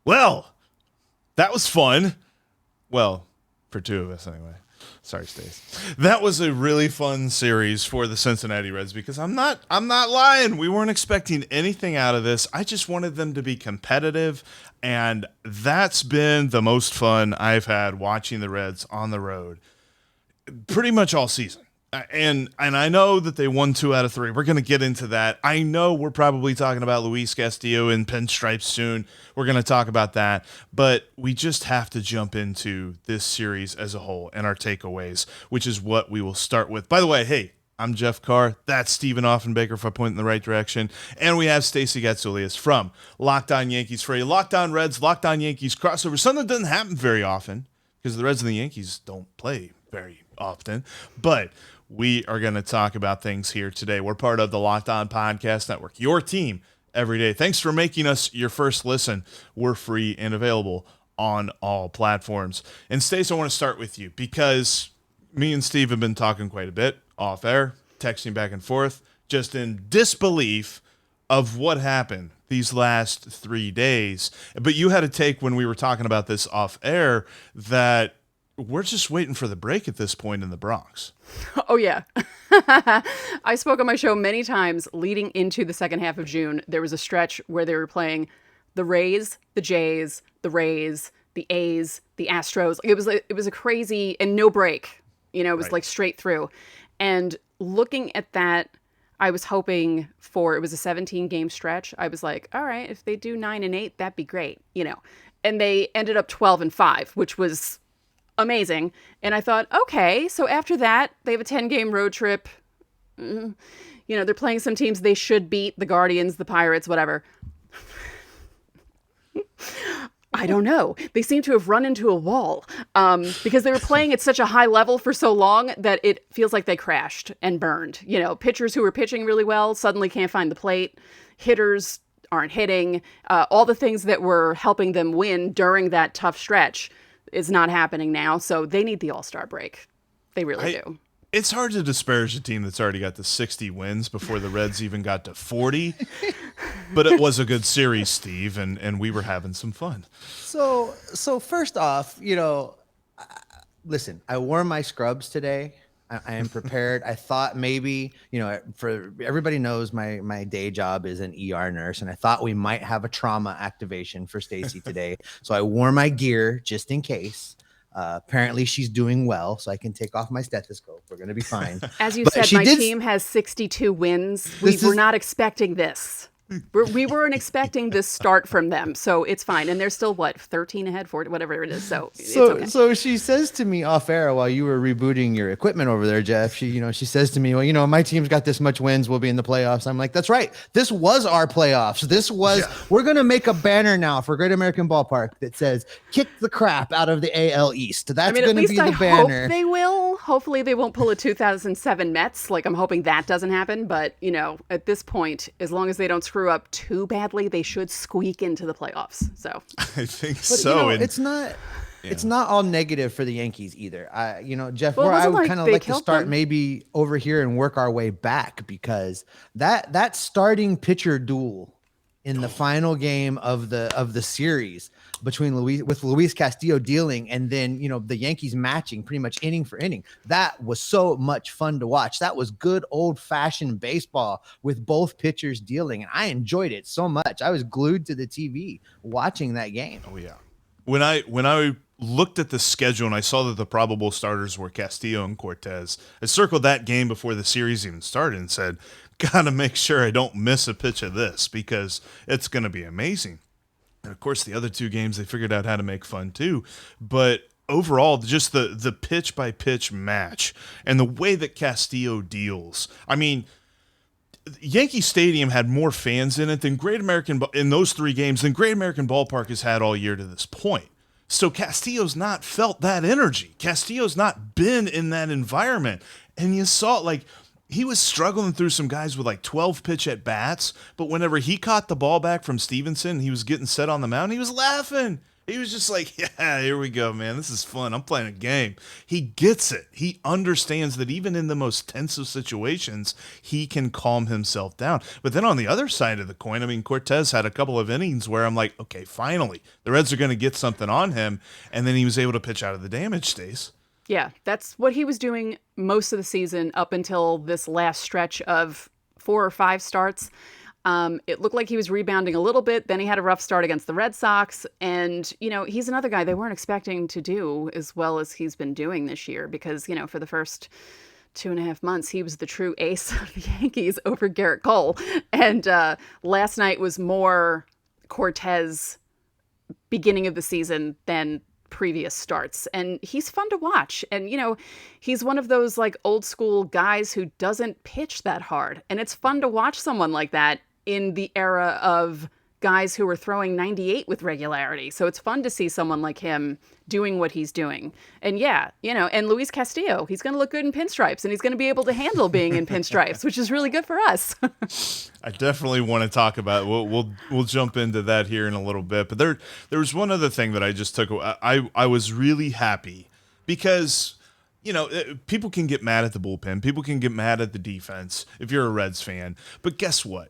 Well, that was fun. Well, for two of us anyway. Sorry, Stace. That was a really fun series for the Cincinnati Reds because I'm not lying. We weren't expecting anything out of this. I just wanted them to be competitive, and that's been the most fun I've had watching the Reds on the road pretty much all season. And I know that they won 2 out of 3. We're going to get into that. I know we're probably talking about Luis Castillo in pinstripes soon. We're going to talk about that. But we just have to jump into this series as a whole and our takeaways, which is what we will start with. By the way, hey, I'm Jeff Carr. That's Stephen Offenbaker if I point in the right direction. And we have Stacey Gatsoulias from Locked On Yankees for a Locked On Reds, Locked On Yankees crossover. Something that doesn't happen very often because the Reds and the Yankees don't play very often. But we are going to talk about things here today. We're part of the Locked On Podcast Network, your team every day. Thanks for making us your first listen. We're free and available on all platforms. And Stace, I want to start with you because me and Steve have been talking quite a bit off air, texting back and forth, just in disbelief of what happened these last 3 days. But you had a take when we were talking about this off air that we're just waiting for the break at this point in the Bronx. Oh, yeah. I spoke on my show many times leading into the second half of June. There was a stretch where they were playing the Rays, the Jays, the Rays, the A's, the Astros. It was a crazy and no break. It was Right. like straight through. And looking at that, I was hoping for, it was a 17-game stretch. I was like, all right, if they do 9-8, that'd be great, And they ended up 12-5, which was amazing. And I thought, okay, so after that, they have a 10-game road trip. They're playing some teams they should beat, the Guardians, the Pirates, whatever. I don't know. They seem to have run into a wall because they were playing at such a high level for so long that it feels like they crashed and burned. Pitchers who were pitching really well suddenly can't find the plate. Hitters aren't hitting. All the things that were helping them win during that tough stretch is not happening now. So they need the All-Star break. They really do. It's hard to disparage a team that's already got to 60 wins before the Reds even got to 40. But it was a good series, Steve, and we were having some fun. So first off, listen, I wore my scrubs today. I am prepared. I thought maybe, for everybody knows my day job is an ER nurse, and I thought we might have a trauma activation for Stacey today. So I wore my gear just in case. Apparently she's doing well, so I can take off my stethoscope. We're going to be fine. As you said, my team has 62 wins. We were not expecting this. We weren't expecting this start from them, so it's fine. And they're still, 13 ahead, 40, whatever it is. So it's okay. So she says to me off air while you were rebooting your equipment over there, Jeff, she says to me, well, my team's got this much wins. We'll be in the playoffs. I'm like, that's right. This was our playoffs. We're going to make a banner now for Great American Ballpark that says, kick the crap out of the AL East. That's going to be the banner. Hope they will. Hopefully they won't pull a 2007 Mets. I'm hoping that doesn't happen. But, at this point, as long as they don't screw up too badly, they should squeak into the playoffs. So I think but, so. It's not all negative for the Yankees either. Jeff, well, I would kind of like to start them. maybe over here and work our way back because that starting pitcher duel in the final game of the series between Luis Castillo dealing and then the Yankees matching pretty much inning for inning. That was so much fun to watch. That was good old-fashioned baseball with both pitchers dealing, and I enjoyed it so much. I was glued to the TV watching that game. Oh yeah. When I looked at the schedule and I saw that the probable starters were Castillo and Cortez, I circled that game before the series even started and said, gotta make sure I don't miss a pitch of this because it's going to be amazing. And of course, the other 2 games, they figured out how to make fun too. But overall, just the pitch by pitch match and the way that Castillo deals. I mean, Yankee Stadium had more fans in it than in those 3 games than Great American Ballpark has had all year to this point. So Castillo's not felt that energy. Castillo's not been in that environment. And you saw he was struggling through some guys with 12 pitch at bats, but whenever he caught the ball back from Stevenson, he was getting set on the mound, he was laughing. He was just like, yeah, here we go, man. This is fun. I'm playing a game. He gets it. He understands that even in the most tense of situations, he can calm himself down. But then on the other side of the coin, I mean, Cortez had a couple of innings where I'm like, okay, finally, the Reds are going to get something on him. And then he was able to pitch out of the damage, Stace. Yeah, that's what he was doing most of the season up until this last stretch of 4 or 5 starts. It looked like he was rebounding a little bit. Then he had a rough start against the Red Sox. And, he's another guy they weren't expecting to do as well as he's been doing this year because, for the first 2.5 months, he was the true ace of the Yankees over Garrett Cole. And last night was more Cortez beginning of the season than previous starts, and he's fun to watch. And he's one of those like old school guys who doesn't pitch that hard, and it's fun to watch someone like that in the era of guys who are throwing 98 with regularity. So it's fun to see someone like him doing what he's doing. And and Luis Castillo, he's going to look good in pinstripes, and he's going to be able to handle being in pinstripes, which is really good for us. I definitely want to talk about. We'll jump into that here in a little bit. But there was one other thing that I just took. I was really happy because people can get mad at the bullpen, people can get mad at the defense if you're a Reds fan. But guess what?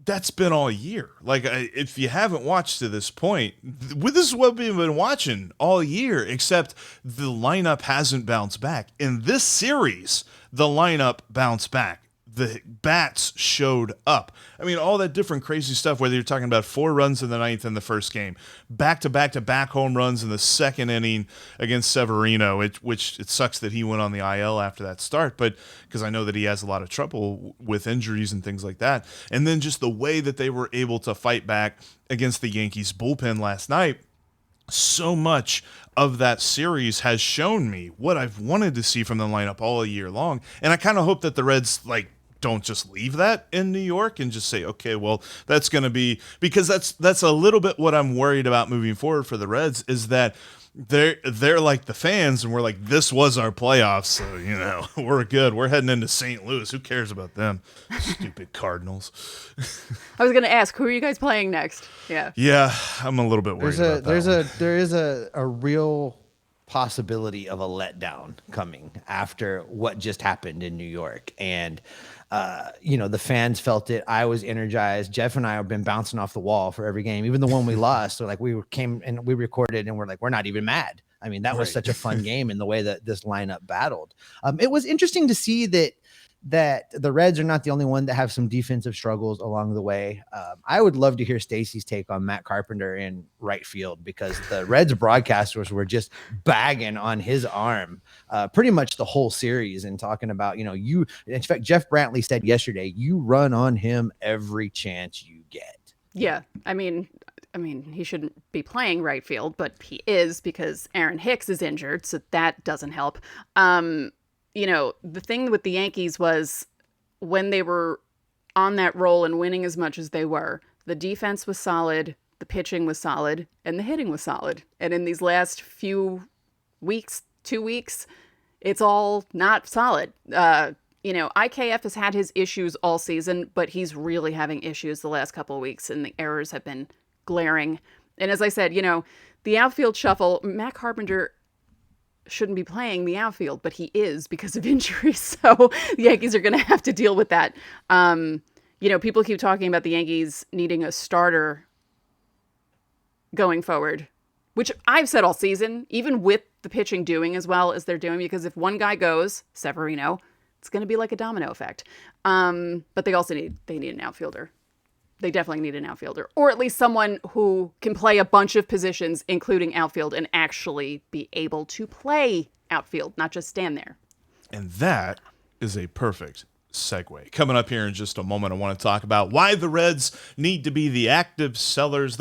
That's been all year. Like, if you haven't watched to this point, this is what we've been watching all year, except the lineup hasn't bounced back. In this series, the lineup bounced back. The bats showed up. I mean, all that different crazy stuff, whether you're talking about 4 runs in the 9th in the first game, back-to-back-to-back home runs in the second inning against Severino, which it sucks that he went on the IL after that start, but because I know that he has a lot of trouble with injuries and things like that. And then just the way that they were able to fight back against the Yankees bullpen last night, so much of that series has shown me what I've wanted to see from the lineup all year long. And I kind of hope that the Reds, don't just leave that in New York and just say, okay, well, that's going to be, because that's a little bit what I'm worried about moving forward for the Reds, is that they're like the fans, and we're like, this was our playoffs, so we're good. We're heading into St. Louis. Who cares about them? Stupid Cardinals. I was going to ask, who are you guys playing next? Yeah, I'm a little bit worried about that. There is a real possibility of a letdown coming after what just happened in New York. And the fans felt it. I was energized. Jeff and I have been bouncing off the wall for every game, even the one we lost. So we came and we recorded, and we're like, we're not even mad. I mean, that was such a fun game in the way that this lineup battled. It was interesting to see that the Reds are not the only one that have some defensive struggles along the way. I would love to hear Stacey's take on Matt Carpenter in right field, because the Reds broadcasters were just bagging on his arm pretty much the whole series and talking about, in fact, Jeff Brantley said yesterday, you run on him every chance you get. Yeah. I mean, he shouldn't be playing right field, but he is, because Aaron Hicks is injured. So that doesn't help. The thing with the Yankees was, when they were on that roll and winning as much as they were, the defense was solid, the pitching was solid, and the hitting was solid. And in these last few weeks, 2 weeks, it's all not solid. IKF has had his issues all season, but he's really having issues the last couple of weeks, and the errors have been glaring. And as I said, the outfield shuffle, Matt Carpenter shouldn't be playing the outfield, but he is because of injuries. So the Yankees are going to have to deal with that. People keep talking about the Yankees needing a starter going forward, which I've said all season, even with the pitching doing as well as they're doing, because if one guy goes, Severino, it's going to be like a domino effect. But they also need an outfielder. They definitely need an outfielder, or at least someone who can play a bunch of positions, including outfield, and actually be able to play outfield, not just stand there. And that is a perfect segue. Coming up here in just a moment, I want to talk about why the Reds need to be the active sellers.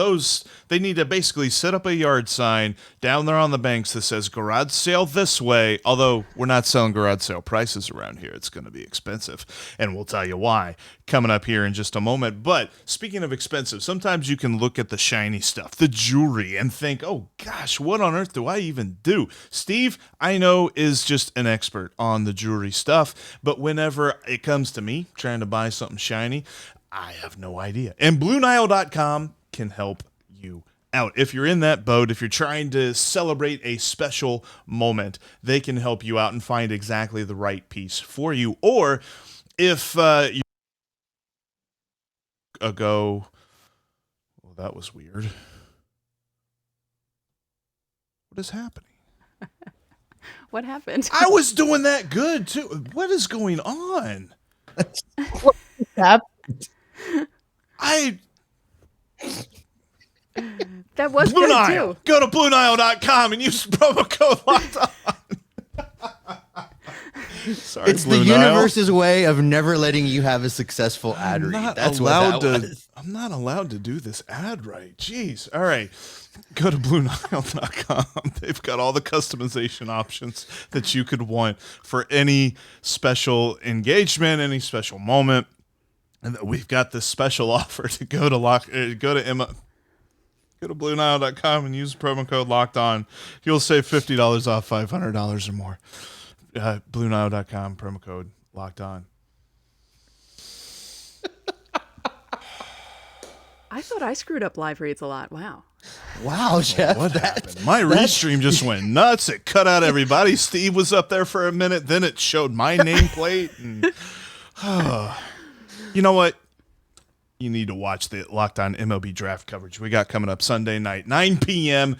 They need to basically set up a yard sign down there on the banks that says garage sale this way, although we're not selling garage sale prices around here. It's going to be expensive, and we'll tell you why coming up here in just a moment. But speaking of expensive, sometimes you can look at the shiny stuff, the jewelry, and think, oh gosh, what on earth do I even do? Steve, I know, is just an expert on the jewelry stuff, but whenever it comes to me trying to buy something shiny, I have no idea. And BlueNile.com can help you out. If you're in that boat, if you're trying to celebrate a special moment, they can help you out and find exactly the right piece for you. Or if you go, well, that was weird. What is happening? What happened? I was doing that good too. What is going on? What happened? That was Blue good Nile. too. Go to BlueNile.com and use promo code Locked On. Sorry, It's Blue the Nile. universe's way of never letting you have a successful ad read. That's what that was. I'm not allowed to do this ad right. Jeez. All right. Go to BlueNile.com. They've got all the customization options that you could want for any special engagement, any special moment. And we've got this special offer to go to BlueNile.com and use promo code Locked On. You'll save $50 off $500 or more. BlueNile.com, promo code Locked On. I thought I screwed up live reads a lot. Wow. Wow, Jeff. What happened? My restream just went nuts. It cut out everybody. Steve was up there for a minute. Then it showed my nameplate. And, you know what? You need to watch the Locked On MLB draft coverage we got coming up Sunday night, 9 p.m.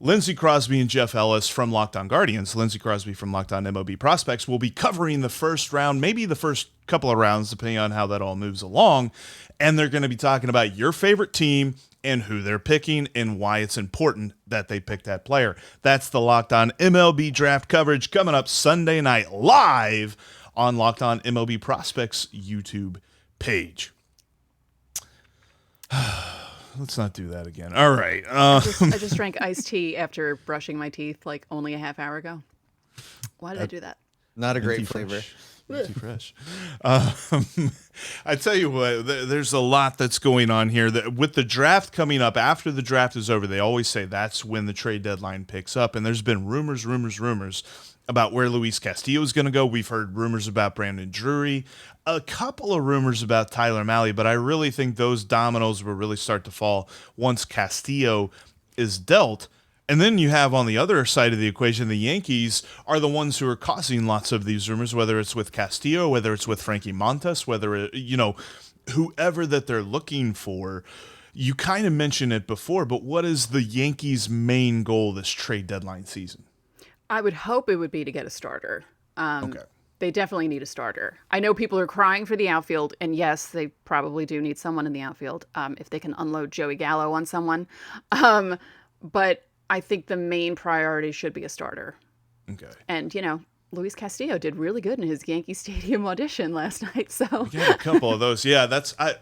Lindsey Crosby and Jeff Ellis from Locked On Guardians, Lindsey Crosby from Locked On MLB Prospects will be covering the first round, maybe the first couple of rounds, depending on how that all moves along. And they're going to be talking about your favorite team and who they're picking and why it's important that they pick that player. That's the Locked On MLB draft coverage coming up Sunday night live on Locked On MLB Prospects YouTube page. Let's not do that again. All right. I just drank iced tea after brushing my teeth like only a half hour ago. Why did I do that? Not a great flavor. Too fresh. I tell you what, there's a lot that's going on here. With the draft coming up, after the draft is over, they always say that's when the trade deadline picks up. And there's been rumors about where Luis Castillo is going to go. We've heard rumors about Brandon Drury, a couple of rumors about Tyler Mahle, but I really think those dominoes will really start to fall once Castillo is dealt. And then you have on the other side of the equation, the Yankees are the ones who are causing lots of these rumors, whether it's with Castillo, whether it's with Frankie Montas, whether it, whoever that they're looking for. You kind of mentioned it before, but what is the Yankees' main goal this trade deadline season? I would hope it would be to get a starter. Okay. They definitely need a starter. I know people are crying for the outfield, and yes, they probably do need someone in the outfield if they can unload Joey Gallo on someone. But I think the main priority should be a starter. Okay. And, Luis Castillo did really good in his Yankee Stadium audition last night. So yeah, a couple of those. Yeah,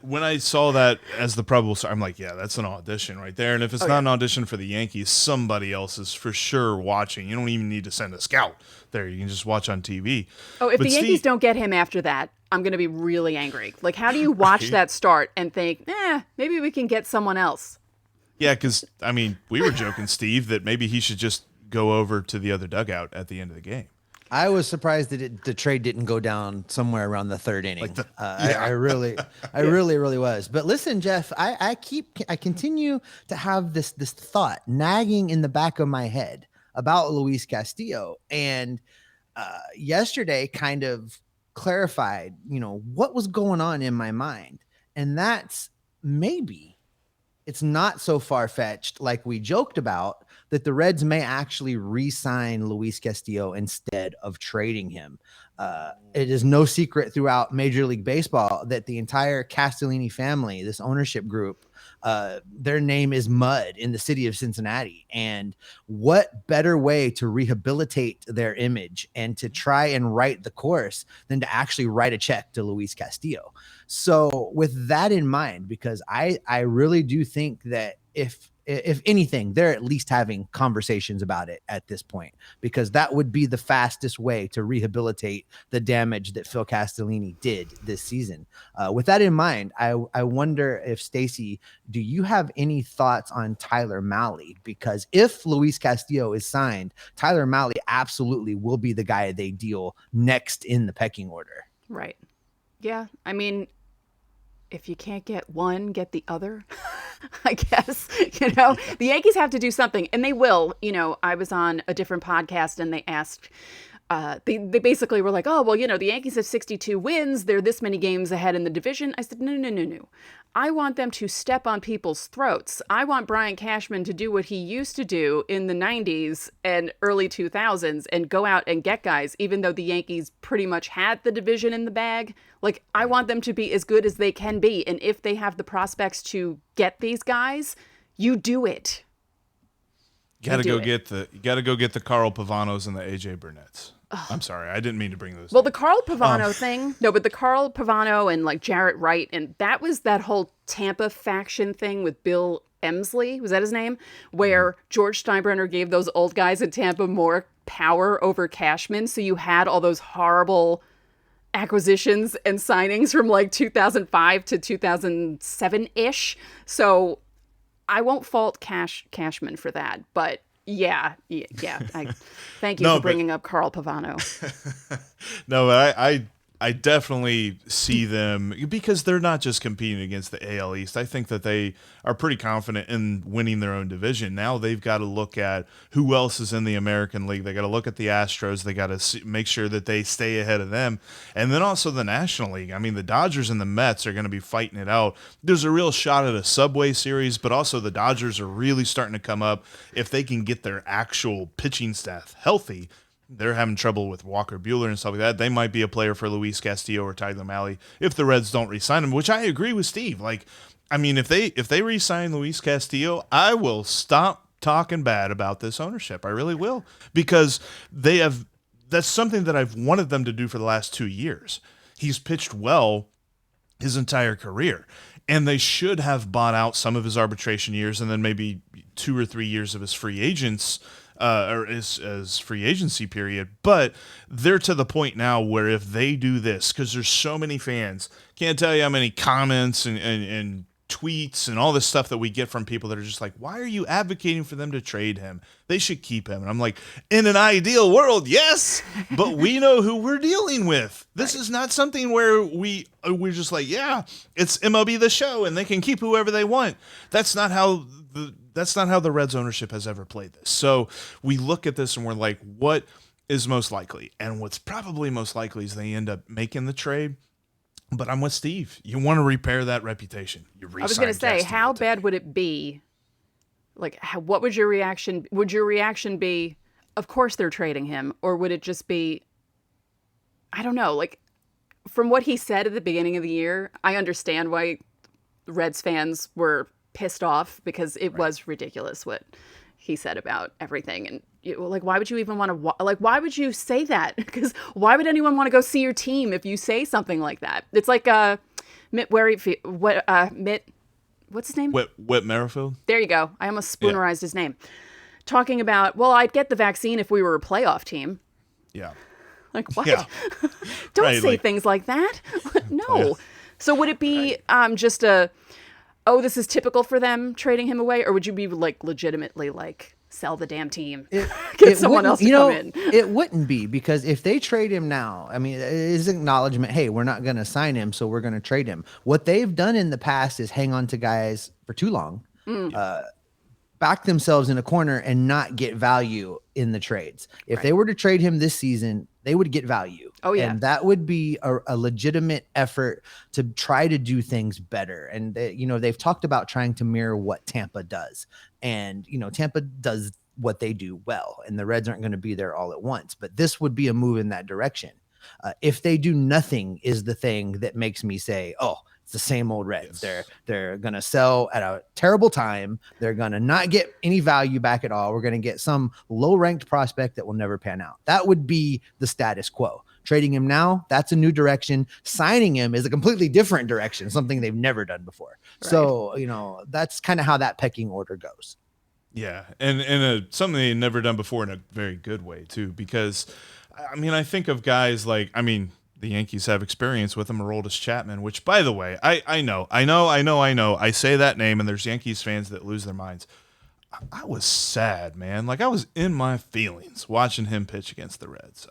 when I saw that as the probable start, I'm like, yeah, that's an audition right there. And if it's not an audition for the Yankees, somebody else is for sure watching. You don't even need to send a scout there. You can just watch on TV. Oh, if the Yankees don't get him after that, I'm going to be really angry. Like, how do you watch that start and think, maybe we can get someone else? Yeah, because, we were joking, Steve, that maybe he should just go over to the other dugout at the end of the game. I was surprised that the trade didn't go down somewhere around the third inning. I really was. But listen, Jeff, I continue to have this thought nagging in the back of my head about Luis Castillo, and yesterday kind of clarified, what was going on in my mind, and that's maybe it's not so far-fetched like we joked about that the Reds may actually re-sign Luis Castillo instead of trading him. It is no secret throughout Major League Baseball that the entire Castellini family, this ownership group, their name is mud in the city of Cincinnati. And what better way to rehabilitate their image and to try and right the course than to actually write a check to Luis Castillo? So with that in mind, because I really do think that if anything, they're at least having conversations about it at this point, because that would be the fastest way to rehabilitate the damage that Phil Castellini did this season. With that in mind, I wonder if, Stacey, do you have any thoughts on Tyler Mahle? Because if Luis Castillo is signed, Tyler Mahle absolutely will be the guy they deal next in the pecking order. Right. Yeah. If you can't get one, get the other. I guess, the Yankees have to do something, and they will. I was on a different podcast and they asked, they basically were like, oh, well, the Yankees have 62 wins. They're this many games ahead in the division. I said, no, no, no, no. I want them to step on people's throats. I want Brian Cashman to do what he used to do in the 90s and early 2000s and go out and get guys, even though the Yankees pretty much had the division in the bag. Like, I want them to be as good as they can be. And if they have the prospects to get these guys, you do it. You gotta go get the Carl Pavanos and the AJ Burnett's. I'm sorry, I didn't mean to bring those. Well, the Carl Pavano thing, no, but the Carl Pavano and like Jarrett Wright, and that was that whole Tampa faction thing with Bill Emsley, was that his name? Where George Steinbrenner gave those old guys in Tampa more power over Cashman. So you had all those horrible acquisitions and signings from like 2005 to 2007-ish. So I won't fault Cashman for that, but yeah. Thank you for bringing up Carl Pavano. No, but I definitely see them, because they're not just competing against the AL East. I think that they are pretty confident in winning their own division. Now they've got to look at who else is in the American League. They got to look at the Astros. They got to make sure that they stay ahead of them. And then also the National League. I mean, the Dodgers and the Mets are going to be fighting it out. There's a real shot at a Subway Series, but also the Dodgers are really starting to come up. If they can get their actual pitching staff healthy, they're having trouble with Walker Buehler and stuff like that. They might be a player for Luis Castillo or Tyler Mahle if the Reds don't re-sign him, which I agree with Steve. Like, I mean, if they re-sign Luis Castillo, I will stop talking bad about this ownership. I really will, because that's something that I've wanted them to do for the last 2 years. He's pitched well his entire career, and they should have bought out some of his arbitration years and then maybe 2 or 3 years of his free agents or as free agency period. But they're to the point now where if they do this, because there's so many fans, can't tell you how many comments and tweets and all this stuff that we get from people that are just like, why are you advocating for them to trade him? They should keep him. And I'm like, in an ideal world, yes, but we know who we're dealing with. This is not something where we're just like, yeah, it's MLB The Show and they can keep whoever they want. That's not how the Reds ownership has ever played this. So we look at this and we're like, what is most likely? And what's probably most likely is they end up making the trade. But I'm with Steve. You want to repair that reputation. I was going to say, how bad would it be? Like, what would your reaction? Would your reaction be, of course they're trading him? Or would it just be, I don't know, like, from what he said at the beginning of the year, I understand why Reds fans were pissed off, because it was ridiculous what he said about everything. And like, why would you even want to, like, why would you say that? Because why would anyone want to go see your team if you say something like that? It's like Mitt what's his name? Whit Merrifield. There you go. I almost spoonerized his name. Talking about, well, I'd get the vaccine if we were a playoff team. Yeah. Like, what? Yeah. Don't say things like that. No. Yeah. So would it be just this is typical for them trading him away? Or would you be like legitimately like, sell the damn team, get someone else to come in? It wouldn't be, because if they trade him now, I mean, it is acknowledgement, hey, we're not going to sign him, so we're going to trade him. What they've done in the past is hang on to guys for too long, back themselves in a corner and not get value in the trades. If they were to trade him this season, they would get value. Oh, yeah. And that would be a legitimate effort to try to do things better. And they've talked about trying to mirror what Tampa does. And, Tampa does what they do well, and the Reds aren't going to be there all at once. But this would be a move in that direction. If they do nothing is the thing that makes me say, oh, it's the same old Reds. Yes. They're going to sell at a terrible time. They're going to not get any value back at all. We're going to get some low-ranked prospect that will never pan out. That would be the status quo. Trading him now, that's a new direction. Signing him is a completely different direction, something they've never done before. Right. So, that's kind of how that pecking order goes. Yeah, and something they've never done before in a very good way, too, because, I mean, I think of guys like, the Yankees have experience with him, Aroldis Chapman, which, by the way, I know. I say that name, and there's Yankees fans that lose their minds. I was sad, man. Like, I was in my feelings watching him pitch against the Reds.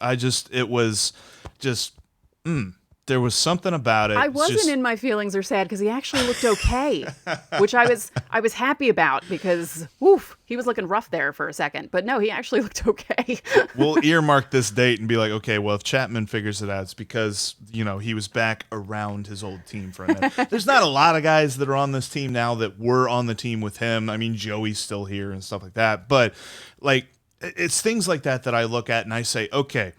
It was just there was something about it. I wasn't in my feelings or sad because he actually looked okay, which I was happy about because he was looking rough there for a second. But no, he actually looked okay. We'll earmark this date and be like, okay, well, if Chapman figures it out, it's because, he was back around his old team for a minute. There's not a lot of guys that are on this team now that were on the team with him. I mean, Joey's still here and stuff like that. But, it's things like that I look at and I say, okay,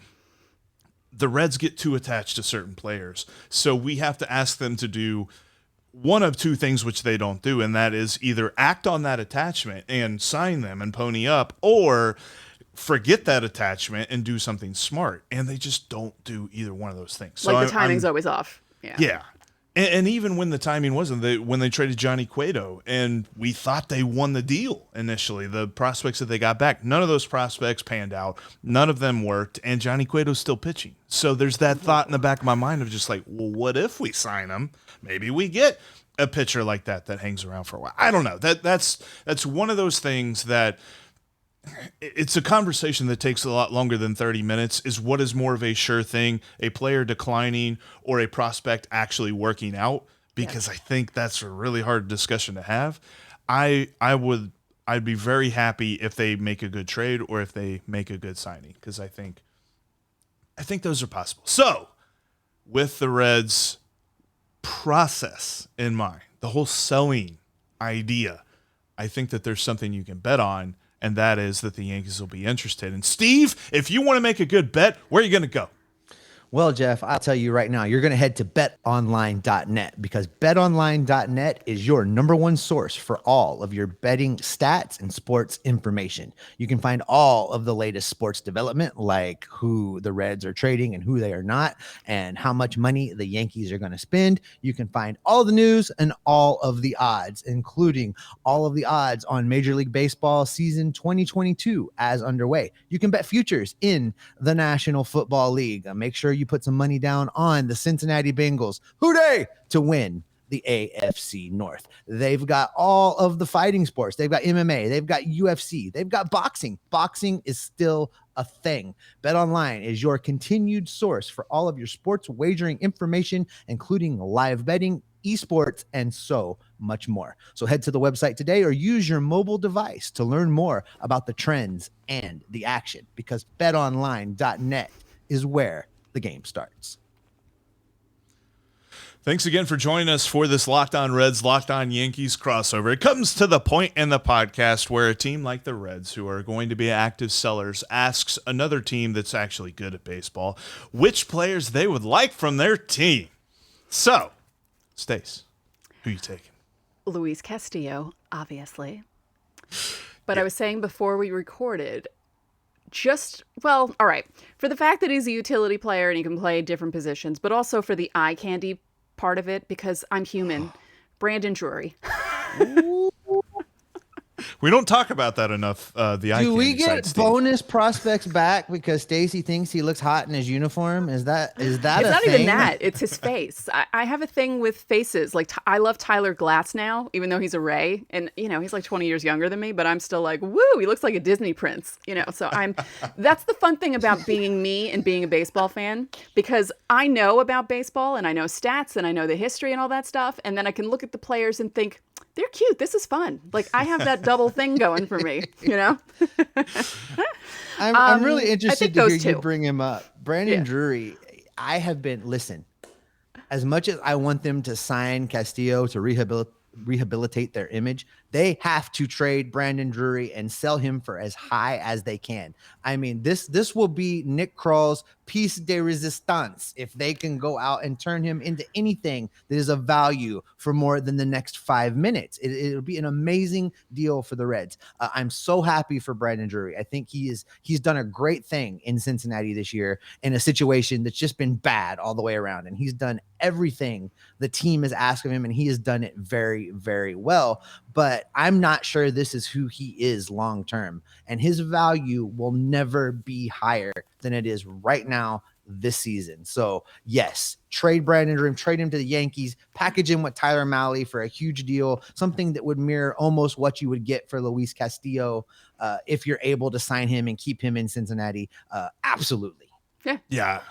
the Reds get too attached to certain players. So we have to ask them to do one of two things which they don't do, and that is either act on that attachment and sign them and pony up, or forget that attachment and do something smart. And they just don't do either one of those things. So the timing's always off. Yeah. And even when the timing wasn't, when they traded Johnny Cueto, and we thought they won the deal initially, the prospects that they got back, none of those prospects panned out. None of them worked, and Johnny Cueto's still pitching. So there's that thought in the back of my mind of just like, well, what if we sign him? Maybe we get a pitcher like that hangs around for a while. I don't know. That's one of those things that it's a conversation that takes a lot longer than 30 minutes. Is what is more of a sure thing, a player declining or a prospect actually working out? Because I think that's a really hard discussion to have. I'd be very happy if they make a good trade or if they make a good signing, because I think those are possible. So with the Reds process in mind, the whole selling idea, I think that there's something you can bet on, and that is that the Yankees will be interested. And Steve, if you want to make a good bet, where are you going to go? Well, Jeff, I'll tell you right now, you're going to head to betonline.net, because betonline.net is your number one source for all of your betting stats and sports information. You can find all of the latest sports development, like who the Reds are trading and who they are not, and how much money the Yankees are going to spend. You can find all the news and all of the odds, including all of the odds on Major League Baseball season 2022 as underway. You can bet futures in the National Football League. Make sure you put some money down on the Cincinnati Bengals, hooray, to win the AFC North. They've got all of the fighting sports. They've got MMA. They've got UFC. They've got boxing. Boxing is still a thing. BetOnline is your continued source for all of your sports wagering information, including live betting, esports, and so much more. So head to the website today or use your mobile device to learn more about the trends and the action, because betonline.net is where the game starts. Thanks again for joining us for this Locked On Reds, Locked On Yankees crossover. It comes to the point in the podcast where a team like the Reds, who are going to be active sellers, asks another team that's actually good at baseball which players they would like from their team. So, Stace, who you taking? Luis Castillo, obviously. But I was saying before we recorded, all right, for the fact that he's a utility player and he can play different positions, but also for the eye candy part of it, because I'm human. Brandon Drury. We don't talk about that enough. Do we get bonus prospects back because Stacey thinks he looks hot in his uniform? Is that It's a not thing? even that. It's his face. I have a thing with faces. Like, I love Tyler Glass now, even though he's a Ray. And, he's like 20 years younger than me, but I'm still like, woo, he looks like a Disney prince. So that's the fun thing about being me and being a baseball fan, because I know about baseball and I know stats and I know the history and all that stuff. And then I can look at the players and think, they're cute. This is fun. Like, I have that double thing going for me, I'm really interested to hear you two. bring him up. Brandon Drury, I have been, listen, as much as I want them to sign Castillo to rehabilitate their image, they have to trade Brandon Drury and sell him for as high as they can. I mean, this will be Nick Krall's piece de resistance if they can go out and turn him into anything that is of value for more than the next 5 minutes. It'll be an amazing deal for the Reds. I'm so happy for Brandon Drury. I think he's done a great thing in Cincinnati this year in a situation that's just been bad all the way around, and he's done everything the team has asked of him, and he has done it very, very well. But I'm not sure this is who he is long term, and his value will never be higher than it is right now this season. So yes, trade Brandon Drury, trade him to the Yankees, package him with Tyler Mahle for a huge deal, something that would mirror almost what you would get for Luis Castillo if you're able to sign him and keep him in Cincinnati. Absolutely. Yeah.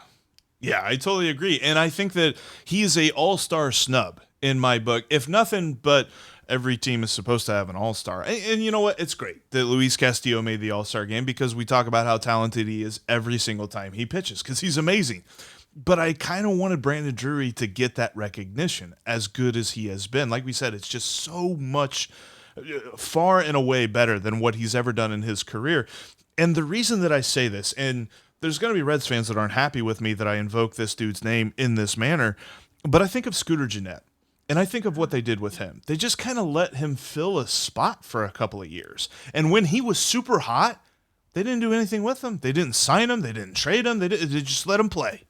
Yeah, I totally agree. And I think that he's a all-star snub in my book. If nothing but every team is supposed to have an all-star. And you know what? It's great that Luis Castillo made the all-star game because we talk about how talented he is every single time he pitches because he's amazing. But I kind of wanted Brandon Drury to get that recognition as good as he has been. Like we said, it's just so much far and away better than what he's ever done in his career. And the reason that I say this, and there's going to be Reds fans that aren't happy with me that I invoke this dude's name in this manner, but I think of Scooter Gennett, and I think of what they did with him. They just kind of let him fill a spot for a couple of years. And when he was super hot, they didn't do anything with him. They didn't sign him. They didn't trade him. They just let him play.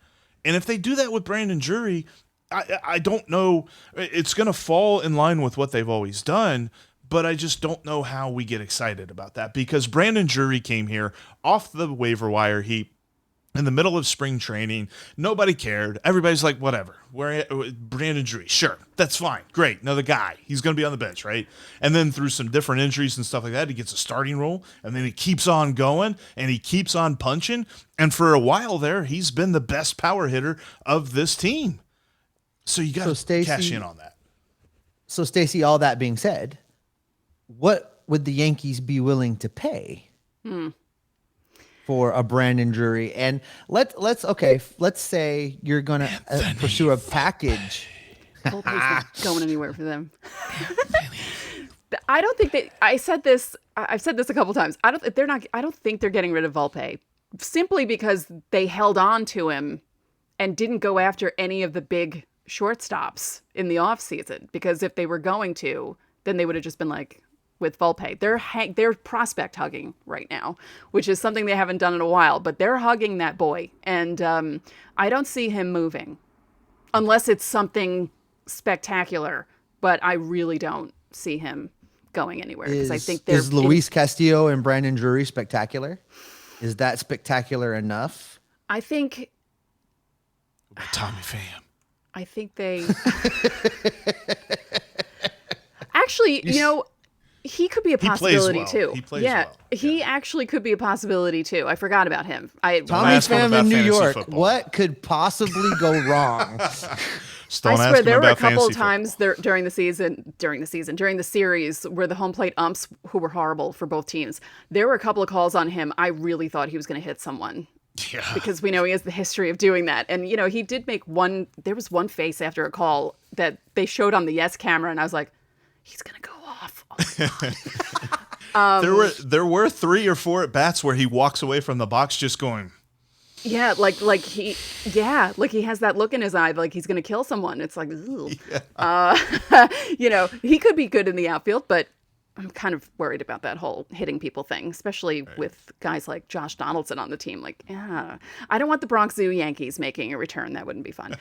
And if they do that with Brandon Drury, I don't know. It's going to fall in line with what they've always done, but I just don't know how we get excited about that because Brandon Drury came here off the waiver wire heap in the middle of spring training. Nobody cared. Everybody's like, whatever. Brandon Drury, sure, that's fine. Great. Another guy. He's going to be on the bench, right? And then through some different injuries and stuff like that, he gets a starting role, and then he keeps on going, and he keeps on punching. And for a while there, he's been the best power hitter of this team. So you got to cash in on that. So, Stacey, all that being said, what would the Yankees be willing to pay for a Brandon Drury? And let's say you're gonna pursue a package. Volpe's not going anywhere for them. I don't think that I've said this a couple times. I don't think they're getting rid of Volpe simply because they held on to him and didn't go after any of the big shortstops in the offseason. Because if they were going to, then they would have just been like, with Volpe, they're prospect hugging right now, which is something they haven't done in a while, but they're hugging that boy. And I don't see him moving unless it's something spectacular, but I really don't see him going anywhere because I think is Luis Castillo and Brandon Drury spectacular? Is that spectacular enough? I think Tommy Pham. I think they actually, he could be a possibility too. He plays well. He actually could be a possibility too. I forgot about him. Tommy Pham in New York. Football. What could possibly go wrong? I swear there were a couple of times during the series where the home plate umps, who were horrible for both teams, there were a couple of calls on him. I really thought he was going to hit someone. Yeah. Because we know he has the history of doing that. And, he did make there was one face after a call that they showed on the Yes camera, and I was like, he's going to go off. There were 3 or 4 at bats where he walks away from the box just going. Yeah, like he has that look in his eye, like he's going to kill someone. It's like, yeah. He could be good in the outfield, but I'm kind of worried about that whole hitting people thing, especially with guys like Josh Donaldson on the team. Like, I don't want the Bronx Zoo Yankees making a return. That wouldn't be fun.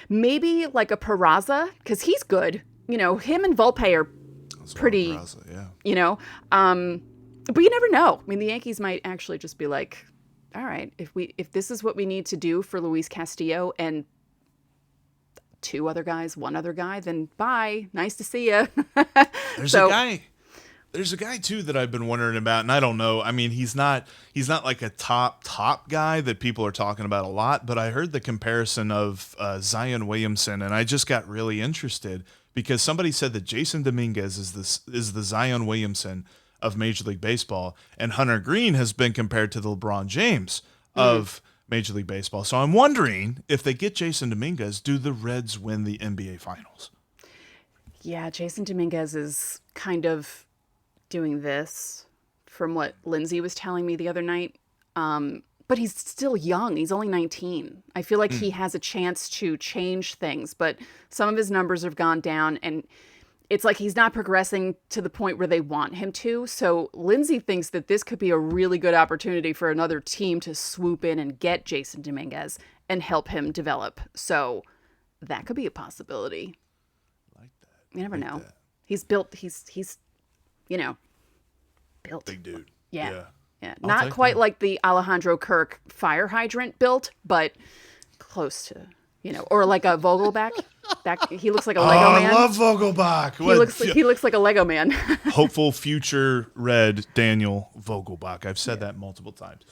Maybe like a Peraza, because he's good. Him and Volpe are pretty, Peraza, yeah. But you never know. I mean, the Yankees might actually just be like, all right, if this is what we need to do for Luis Castillo and 2 other guys, 1 other guy, then bye. Nice to see you. There's a guy too that I've been wondering about, and I don't know. I mean, he's not like a top guy that people are talking about a lot, but I heard the comparison of Zion Williamson, and I just got really interested because somebody said that Jason Dominguez is the Zion Williamson of Major League Baseball, and Hunter Green has been compared to the LeBron James of Major League Baseball. So I'm wondering if they get Jason Dominguez, do the Reds win the NBA Finals? Yeah, Jason Dominguez is kind of doing this from what Lindsay was telling me the other night. But he's still young. He's only 19. I feel like he has a chance to change things, but some of his numbers have gone down, and it's like he's not progressing to the point where they want him to. So Lindsay thinks that this could be a really good opportunity for another team to swoop in and get Jason Dominguez and help him develop. So that could be a possibility. I like that. You never know. That. He's built. He's built. Big dude. Yeah. Not quite like the Alejandro Kirk fire hydrant built, but close to, or like a Vogelback. He looks like a Lego man. I love Vogelbach. He looks like a Lego man. Hopeful future Red Daniel Vogelbach. I've said that multiple times.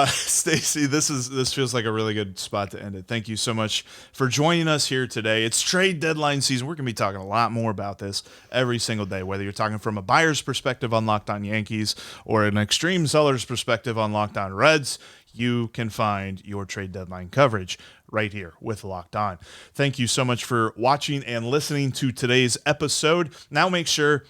Stacey, this feels like a really good spot to end it. Thank you so much for joining us here today. It's trade deadline season. We're going to be talking a lot more about this every single day, whether you're talking from a buyer's perspective on Locked On Yankees or an extreme seller's perspective on Locked On Reds. You can find your trade deadline coverage right here with Locked On. Thank you so much for watching and listening to today's episode. Now make sure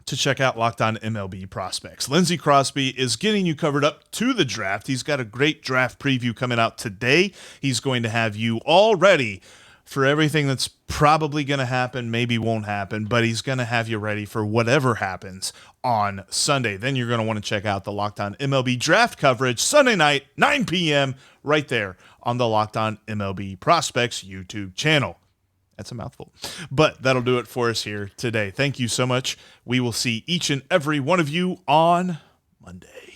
to check out Locked On MLB Prospects. Lindsey Crosby is getting you covered up to the draft. He's got a great draft preview coming out today. He's going to have you all ready for everything that's probably going to happen, maybe won't happen, but he's going to have you ready for whatever happens on Sunday. Then you're going to want to check out the Locked On MLB draft coverage Sunday night, 9 p.m., right there on the Locked On MLB Prospects YouTube channel. That's a mouthful. But that'll do it for us here today. Thank you so much. We will see each and every one of you on Monday.